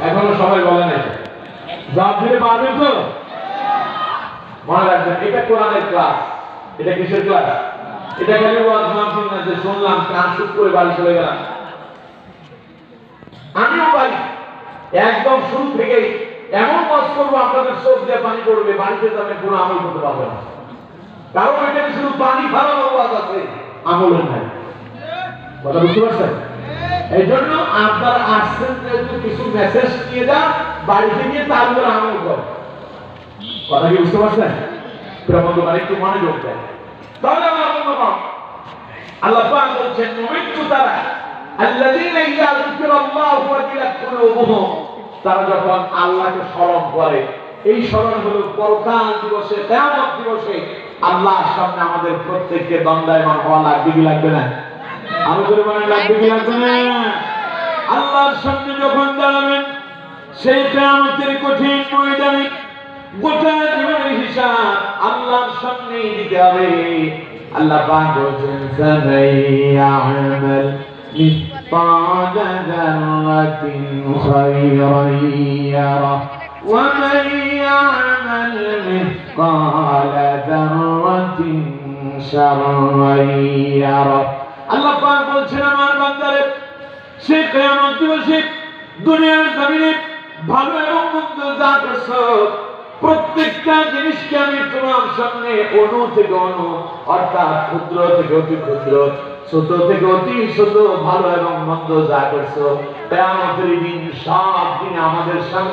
এখনো সবাই বলে নাই, জবাব দিতে পারবেন তো? মনে রাখবেন, এটা কোরআনের ক্লাস। এটা কিসের ক্লাস? এটা খালি ওয়াজ মাহফিল না যে শুনলাম কান শুট করে বাড়ি চলে গেলাম। আমিও পারি একদম শুরু থেকেই এমন ওয়াজ করবো আপনাদের চোখ দিয়ে পানি পড়বে, বাড়িতে যাবেন কোনো আমল করতে পারবেন না। কারণ এটা শুধু পানি ফালানোর ওয়াজ আছে, আমলের নাই। কথা বুঝতে পারছেন? এই জন্য আপনারা আসছেন যেহেতু কিছু মেসেজ নিয়ে যান, বাড়িতে গিয়ে তার উপর আমল করেন। কথা কি বুঝতে পারছেন? প্রবন্ধকার একটু মনোযোগ দেন। তাহলে আমার বন্ধুগণ, আল্লাহ পাক বলছেন মুমিনু তারা আল্লাযীনা ইযা যুকিরাল্লাহু ওয়াজিলাত কুলুবুহুম, তারা যখন আল্লাহকে স্মরণ করে, এই স্মরণ হলো পরকাল দিবসে, কিয়ামত দিবসে আল্লাহর সামনে আমাদের প্রত্যেককে দণ্ডায়মান হওয়া লাগবে কি লাগবে না? আরো করে বলেন লাগবে কি লাগবে না? আল্লাহর সামনে যখন দাঁড়াবেন সেই কিয়ামতের কঠিন ময়দানে গোটা জীবনের হিসাব আল্লাহর সামনে দিতে হবে। আল্লাহ পাক বলেন ফামাইয়া'মাল মিসকালা যাররাতিন খায়রান ইয়ারা ওয়া মান ইয়া'মাল মিসকালা যাররাতিন শাররান ইয়ারা। আল্লাহ পাক বলছেন আমার বান্দারে, সে কিয়ামত দিবসে দুনিয়ার জমিনে ভালো এবং মন্দ যা করছো প্রত্যেকটা জিনিসকে আমি তোমার সামনে অণু থেকে অণু, অর্থাৎ ক্ষুদ্র থেকে অতি ক্ষুদ্র, ছোট থেকে অতি ছোট, ভালো এবং মন্দ যা করছো কিয়ামতের দিন সব দিন আমাদের সামনে